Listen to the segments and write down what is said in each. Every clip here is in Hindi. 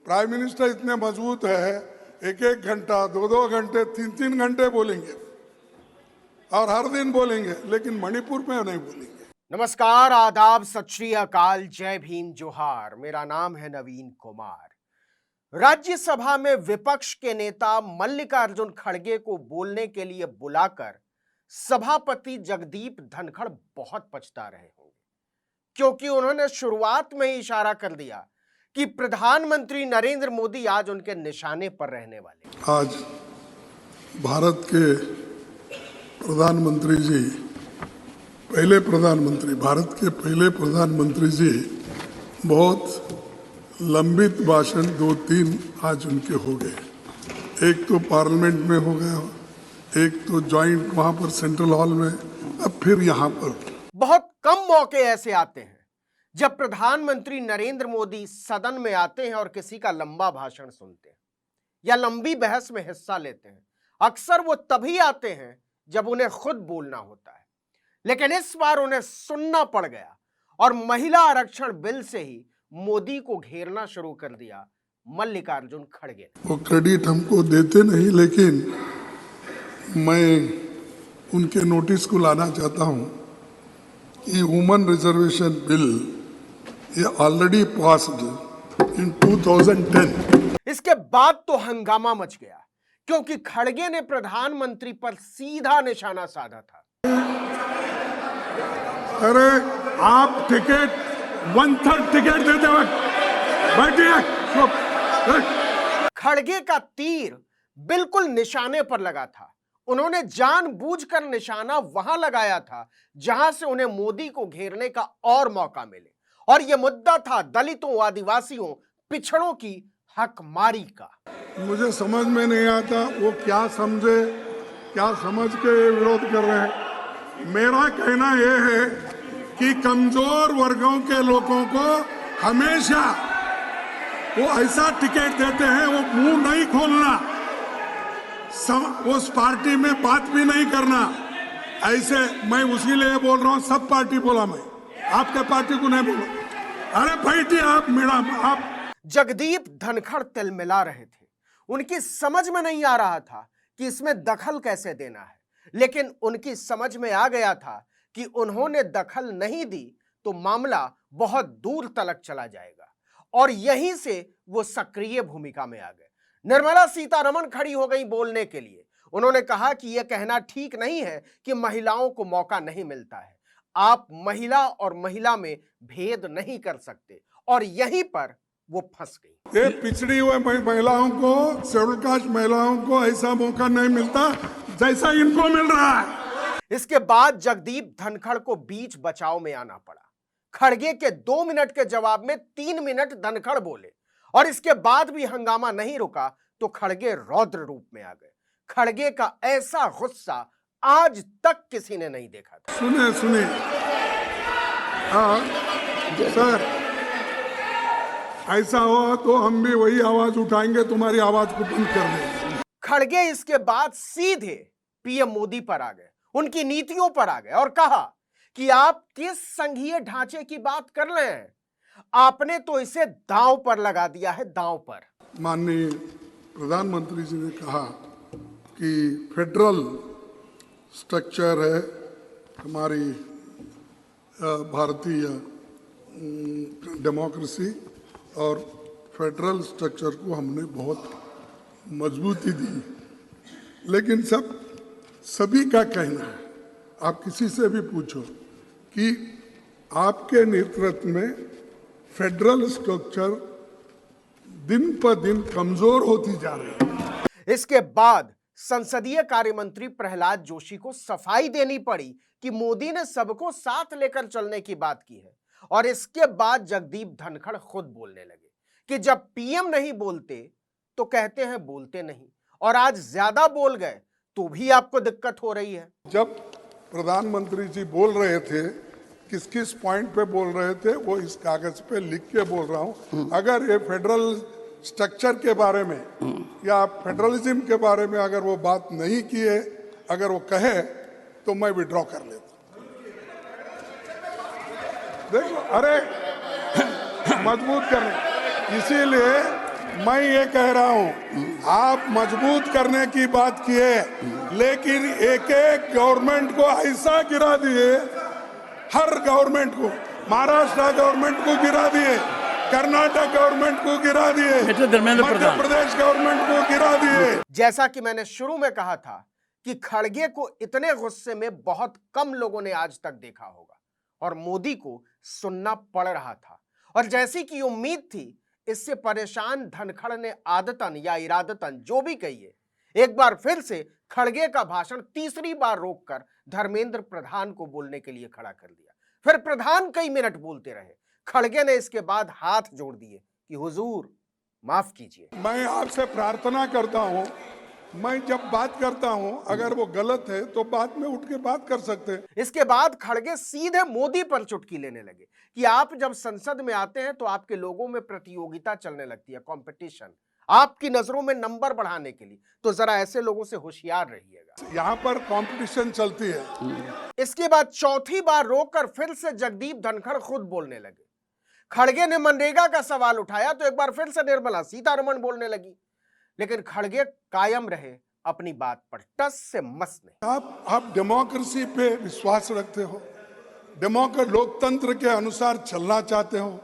प्राइम मिनिस्टर इतने मजबूत है, एक एक घंटा, दो दो घंटे, तीन तीन घंटे बोलेंगे और हर दिन बोलेंगे, लेकिन मणिपुर में नहीं बोलेंगे। नमस्कार, आदाब, सत श्री अकाल, जय भीम, जोहार। मेरा नाम है नवीन कुमार। राज्यसभा में विपक्ष के नेता मल्लिकार्जुन खड़गे को बोलने के लिए बुलाकर सभापति जगदीप धनखड़ बहुत पछता रहे होंगे, क्योंकि उन्होंने शुरुआत में ही इशारा कर दिया कि प्रधानमंत्री नरेंद्र मोदी आज उनके निशाने पर रहने वाले। आज भारत के प्रधानमंत्री जी, भारत के पहले प्रधानमंत्री जी बहुत लंबित भाषण 2-3 आज उनके हो गए। एक तो पार्लियामेंट में हो गया, एक तो जॉइंट वहां पर सेंट्रल हॉल में, अब फिर यहाँ पर। बहुत कम मौके ऐसे आते हैं जब प्रधानमंत्री नरेंद्र मोदी सदन में आते हैं और किसी का लंबा भाषण सुनते हैं या लंबी बहस में हिस्सा लेते हैं। अक्सर वो तभी आते हैं जब उन्हें खुद बोलना होता है, लेकिन इस बार उन्हें सुनना पड़ गया और महिला आरक्षण बिल से ही मोदी को घेरना शुरू कर दिया मल्लिकार्जुन खड़गे ने। वो क्रेडिट हमको देते नहीं, लेकिन मैं उनके नोटिस को लाना चाहता हूं कि वुमेन रिजर्वेशन बिल ये ऑलरेडी पास्ड इन 2010। इसके बाद तो हंगामा मच गया, क्योंकि खड़गे ने प्रधानमंत्री पर सीधा निशाना साधा था। अरे आप टिकट 1/3 टिकट देते वक्त बैठिए। खड़गे का तीर बिल्कुल निशाने पर लगा था। उन्होंने जानबूझकर निशाना वहां लगाया था जहां से उन्हें मोदी को घेरने का और मौका मिले, और यह मुद्दा था दलितों, आदिवासियों, पिछड़ों की हकमारी का। मुझे समझ में नहीं आता वो क्या समझे, क्या समझ के विरोध कर रहे हैं। मेरा कहना यह है कि कमजोर वर्गों के लोगों को हमेशा वो ऐसा टिकट देते हैं, वो मुंह नहीं खोलना, उस पार्टी में बात भी नहीं करना। ऐसे मैं उसी लिए बोल रहा हूं, सब पार्टी बोला, मैं आपके पार्टी को नहीं बोला। अरे बैठिए आप, मैडम आप। जगदीप धनखड़ तिलमिला रहे थे। उनकी समझ में नहीं आ रहा था कि इसमें दखल कैसे देना है, लेकिन उनकी समझ में आ गया था कि उन्होंने दखल नहीं दी तो मामला बहुत दूर तलक चला जाएगा, और यहीं से वो सक्रिय भूमिका में आ गए। निर्मला सीतारमण खड़ी हो गई बोलने के लिए। उन्होंने कहा कि यह कहना ठीक नहीं है कि महिलाओं को मौका नहीं मिलता है। आप महिला और महिला में भेद नहीं कर सकते, और यहीं पर वो फंस गई। ये पिछड़ी हुए महिलाओं को, शेड्यूल कास्ट महिलाओं को ऐसा मौका नहीं मिलता जैसा इनको मिल रहा है। इसके बाद जगदीप धनखड़ को बीच बचाव में आना पड़ा। खड़गे के 2 मिनट के जवाब में 3 मिनट धनखड़ बोले, और इसके बाद भी हंगामा नहीं रुका तो खड़गे रौद्र रूप में आ गए। खड़गे का ऐसा गुस्सा आज तक किसी ने नहीं देखा था। सुने सर, ऐसा हुआ तो हम भी वही आवाज उठाएंगे, तुम्हारी आवाज को बंद कर देंगे। खड़गे इसके बाद सीधे पीएम मोदी पर आ गए, उनकी नीतियों पर आ गए और कहा कि आप किस संघीय ढांचे की बात कर रहे हैं, आपने तो इसे दांव पर लगा दिया है, दांव पर। माननीय प्रधानमंत्री जी ने कहा कि फेडरल स्ट्रक्चर है हमारी भारतीय डेमोक्रेसी, और फेडरल स्ट्रक्चर को हमने बहुत मजबूती दी। लेकिन सभी का कहना है, आप किसी से भी पूछो कि आपके नेतृत्व में फेडरल स्ट्रक्चर दिन पर दिन कमजोर होती जा रही है। इसके बाद संसदीय कार्य मंत्री प्रहलाद जोशी को सफाई देनी पड़ी कि मोदी ने सबको साथ लेकर चलने की बात की है, और इसके बाद जगदीप धनखड़ खुद बोलने लगे कि जब पीएम नहीं बोलते तो कहते हैं बोलते नहीं, और आज ज्यादा बोल गए तो भी आपको दिक्कत हो रही है। जब प्रधानमंत्री जी बोल रहे थे, किस किस पॉइंट पे बोल रहे थे, वो इस कागज पे लिख के बोल रहा हूं। अगर ये फेडरल स्ट्रक्चर के बारे में या फेडरलिज्म के बारे में अगर वो बात नहीं की है, अगर वो कहे तो मैं विड्रॉ कर लेता। देखो, अरे मजबूत करने, इसीलिए मैं ये कह रहा हूं, आप मजबूत करने की बात किए, लेकिन एक एक गवर्नमेंट को ऐसा गिरा दिए, हर गवर्नमेंट को, महाराष्ट्र गवर्नमेंट को गिरा दिए, कर्नाटक गवर्नमेंट को गिरा दिए, मध्य प्रदेश गवर्नमेंट को गिरा दिए। जैसा कि मैंने शुरू में कहा था कि खड़गे को इतने गुस्से में बहुत कम लोगों ने आज तक देखा होगा और मोदी को सुनना पड़ रहा था। और जैसी कि उम्मीद थी, इससे परेशान धनखड़ ने आदतन या इरादतन जो भी कहिए, एक बार फिर से खड़गे का भाषण तीसरी बार रोककर धर्मेंद्र प्रधान को बोलने के लिए खड़ा कर दिया। फिर प्रधान कई मिनट बोलते रहे। खड़गे ने इसके बाद हाथ जोड़ दिए कि हुजूर माफ कीजिए। मैं आपसे प्रार्थना करता हूं, मैं जब बात करता हूं, अगर वो गलत है तो बाद में उठ के बात कर सकते हैं। इसके बाद खड़गे सीधे मोदी पर चुटकी लेने लगे कि आप जब संसद में आते हैं तो आपके लोगों में प्रतियोगिता चलने लगती है, कंपटीशन, आपकी नजरों में नंबर बढ़ाने के लिए, तो जरा ऐसे लोगों से होशियार रहिएगा। यहाँ पर कंपटीशन चलती है। इसके बाद चौथी बार रोककर फिर से जगदीप धनखड़ खुद बोलने लगे। खड़गे ने मनरेगा का सवाल उठाया तो एक बार फिर से निर्मला सीतारमण बोलने लगी, लेकिन खड़गे कायम रहे अपनी बात पर, टस से मस नहीं। आप डेमोक्रेसी पे विश्वास रखते हो, लोकतंत्र के अनुसार चलना चाहते हो,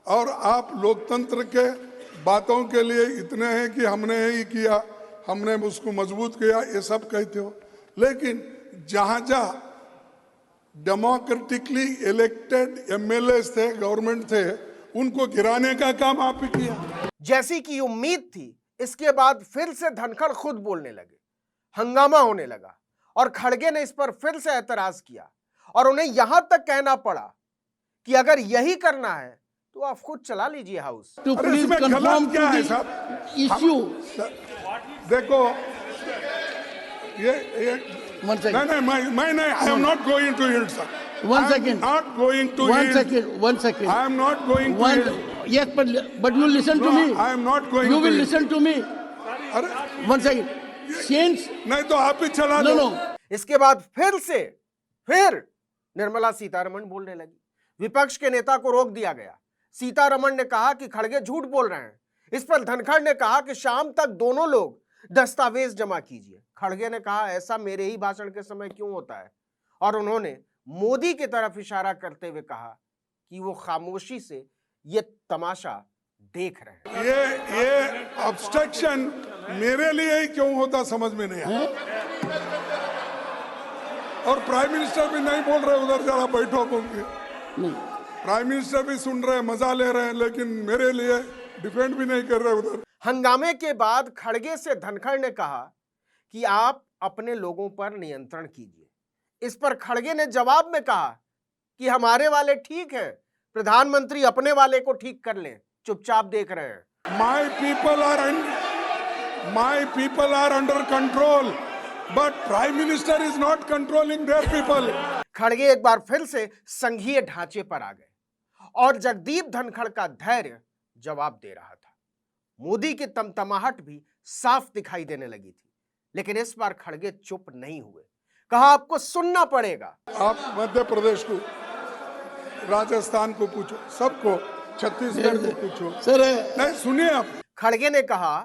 और आप लोकतंत्र के बातों के लिए इतने हैं कि हमने ही किया, हमने उसको मजबूत किया, ये सब कहते हो। लेकिन जहां जहां डेमोक्रेटिकली इलेक्टेड एमएलए थे, गवर्नमेंट थे, उनको गिराने का काम आप ही किया। जैसी कि उम्मीद थी, इसके बाद फिर से धनखड़ खुद बोलने लगे, हंगामा होने लगा और खड़गे ने इस पर फिर से एतराज किया और उन्हें यहां तक कहना पड़ा कि अगर यही करना है तो आप खुद चला लीजिए हाउस। तो प्लीज कंफर्म क्या है साहब इश्यू? देखो ये नहीं, I am not going to hit sir. One second. Not going to One yield. second. One second. I am not going to One. yield. Yes, but you listen to No, me. I am not going You to will yield. listen to me. अरे One second. Since नहीं तो आप ही चला no लो। no. इसके बाद फिर निर्मला सीतारमण बोलने लगी। विपक्ष के नेता को रोक दिया गया। सीतारमण ने कहा कि खड़गे झूठ बोल रहे हैं। इस पर धनखड़ ने कहा कि शाम तक दोनों लोग दस्तावेज जमा कीजिए। खड़गे ने कहा ऐसा मेरे ही भाषण के समय क्यों होता है, और उन्होंने मोदी की तरफ इशारा करते हुए कहा कि वो खामोशी से ये तमाशा देख रहे हैं। ये ऑब्स्ट्रक्शन मेरे लिए ही क्यों होता समझ में नहीं आया। और प्राइम मिनिस्टर भी नहीं बोल रहे, उधर जरा बैठो बोल के। प्राइम मिनिस्टर भी सुन रहे हैं, मजा ले रहे हैं, लेकिन मेरे लिए डिफेंड भी नहीं कर रहे उधर। हंगामे के बाद खड़गे से धनखड़ ने कहा कि आप अपने लोगों पर नियंत्रण कीजिए। इस पर खड़गे ने जवाब में कहा कि हमारे वाले ठीक हैं, प्रधानमंत्री अपने वाले को ठीक कर लें, चुपचाप देख रहे हैं। My people are under control, but prime minister is not controlling their people. खड़गे एक बार फिर से संघीय ढांचे पर आ गए और जगदीप धनखड़ का धैर्य जवाब दे रहा था। मोदी की तमतमाहट भी साफ दिखाई देने लगी थी, लेकिन इस बार खड़गे चुप नहीं हुए। कहा आपको सुनना पड़ेगा। आप मध्य प्रदेश को, राजस्थान को पूछो, सबको, छत्तीसगढ़ को पूछो सर। नहीं सुनिए आप। खड़गे ने कहा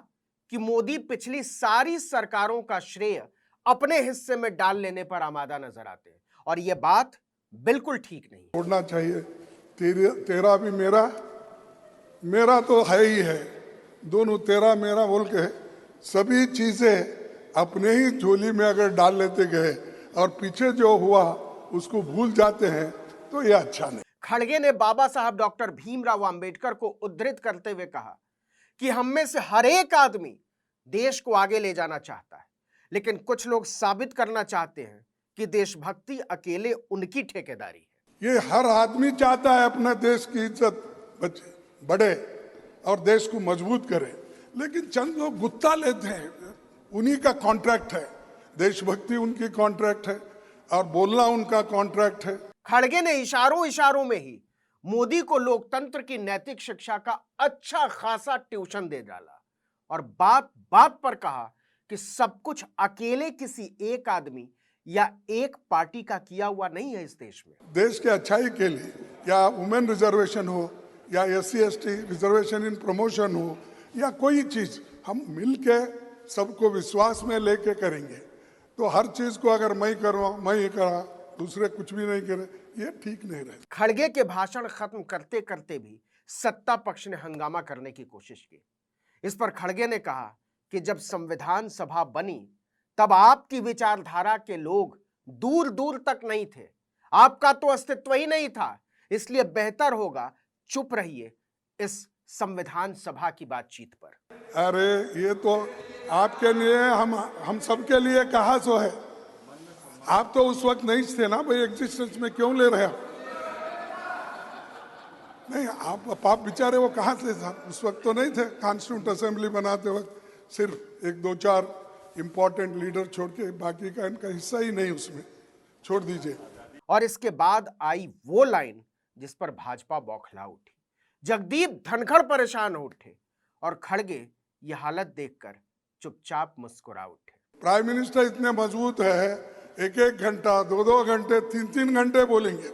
कि मोदी पिछली सारी सरकारों का श्रेय अपने हिस्से में डाल लेने पर आमादा नजर आते हैं और यह बात बिल्कुल ठीक नहीं। छोड़ना चाहिए। तेरा भी मेरा तो है ही है, दोनों तेरा मेरा बोल के सभी चीजें अपने ही झोली में अगर डाल लेते गए और पीछे जो हुआ उसको भूल जाते हैं तो ये अच्छा नहीं। खड़गे ने बाबा साहब डॉक्टर भीमराव अंबेडकर को उद्धृत करते हुए कहा कि हम में से हर एक आदमी देश को आगे ले जाना चाहता है, लेकिन कुछ लोग साबित करना चाहते हैं कि देशभक्ति अकेले उनकी ठेकेदारी है। ये हर आदमी चाहता है अपने देश की इज्जत बढ़े और देश को मजबूत करे, लेकिन चंद लोग गुत्ता लेते हैं, उन्हीं का कॉन्ट्रैक्ट है, देशभक्ति उनकी कॉन्ट्रैक्ट है और बोलना उनका कॉन्ट्रैक्ट है। खड़गे ने इशारों में ही मोदी को लोकतंत्र की नैतिक शिक्षा का अच्छा खासा ट्यूशन दे डाला और बात बात पर कहा कि सब कुछ अकेले किसी एक आदमी या एक पार्टी का किया हुआ नहीं है। इस देश में देश के अच्छाई के लिए, या वुमेन रिजर्वेशन हो, या SC ST reservation in promotion हो, या कोई चीज हम मिलके सबको विश्वास में लेके करेंगे। तो हर चीज को अगर मैं करूँ, मैं ये करा, दूसरे कुछ भी नहीं करे, ये ठीक नहीं रहे। खड़गे के भाषण खत्म करते करते भी सत्ता पक्ष ने हंगामा करने की कोशिश की। इस पर खड़गे ने कहा कि जब संविधान सभा बनी तब आपकी विचारधारा के लोग दूर दूर तक नहीं थे, आपका तो अस्तित्व ही नहीं था, इसलिए बेहतर होगा चुप रहिए इस संविधान सभा की बातचीत पर। अरे ये तो आपके लिए, हम सबके लिए कहा सो है। आप तो उस वक्त नहीं थे ना भाई, एग्जिस्टेंस में क्यों ले रहे आप? नहीं, आप बेचारे वो कहाँ थे साहब? उस वक्त तो नहीं थे। कॉन्स्टिट्यूंट असेंबली बनाते वक्त सिर्फ एक दो चार इंपॉर्टेंट लीडर छोड़ के बाकी का इनका हिस्सा ही नहीं, उसमें छोड़ दीजिए। और इसके बाद आई वो लाइन जिस पर भाजपा बौखला उठी। जगदीप धनखड़ परेशान हो उठे और खड़गे ये हालत देखकर चुपचाप मुस्कुरा उठे। प्राइम मिनिस्टर इतने मजबूत है, एक एक घंटा, दो दो घंटे, तीन तीन घंटे बोलेंगे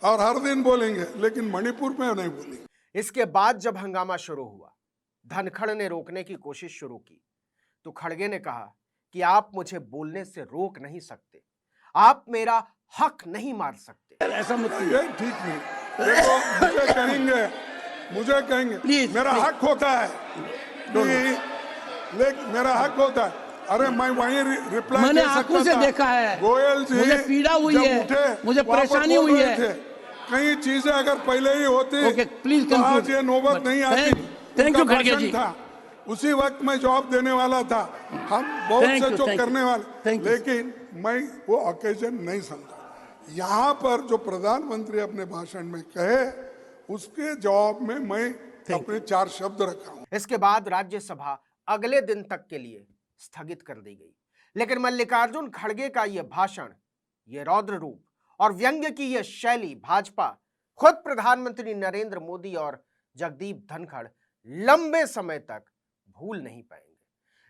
और हर दिन बोलेंगे, लेकिन मणिपुर में नहीं बोलेंगे। इसके बाद जब हंगामा शुरू हुआ, धनखड़ ने रोकने की कोशिश शुरू की तो खड़गे ने कहा कि आप मुझे बोलने से रोक नहीं सकते, आप मेरा हक नहीं मार सकते। ऐसा मत ये ठीक नहीं। देखो, मुझे कहेंगे Please, मेरा please. हक होता है लेकिन मेरा हक होता है। अरे मैं वहीं रिप्लाई मैंने दे सकता आंखों से था। देखा है। गोयल जी मुझे पीड़ा हुई जब है, उठे, मुझे वहाँ पर परेशानी बोल हुई रहे है। थे। कई चीजें अगर पहले ही होती Okay, please तो आज conclude. ये नौबत नहीं आती। Thank you, उनका खड़गे भाषण जी। था, उसी वक्त मैं जवाब देने वाला था। हम बहुत Thank से you, जो thank you. करने वाले, Thank you. लेकिन मैं वो ओकेजन नहीं समझा। यहाँ पर जो प्रधानमंत्री अपने भाषण में कहे, उसके जवाब में मैं अपने चार शब्द रखा हूं। इसके बाद राज्यसभा अगले दिन तक के लिए स्थगित कर दी गई। लेकिन मल्लिकार्जुन खड़गे का यह भाषण, यह रौद्र रूप और व्यंग्य की यह शैली भाजपा, खुद प्रधानमंत्री नरेंद्र मोदी और जगदीप धनखड़ लंबे समय तक भूल नहीं पाएंगे।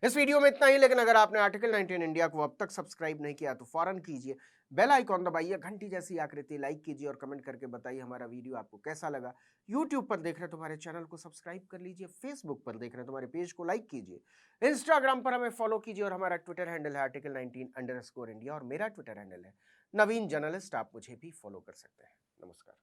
इस वीडियो में इतना ही, लेकिन अगर आपने आर्टिकल 19 इंडिया को अब तक सब्सक्राइब नहीं किया तो फौरन कीजिए, बेल आइकॉन दबाइए, घंटी जैसी आकृति लाइक कीजिए और कमेंट करके बताइए हमारा वीडियो आपको कैसा लगा। यूट्यूब पर देख रहे तो हमारे चैनल को सब्सक्राइब कर लीजिए, फेसबुक पर देख रहे तो हमारे पेज को लाइक कीजिए, इंस्टाग्राम पर हमें फॉलो कीजिए और हमारा ट्विटर हैंडल है article19_India और मेरा ट्विटर हैंडल है नवीन जर्नलिस्ट। आप मुझे भी फॉलो कर सकते हैं। नमस्कार।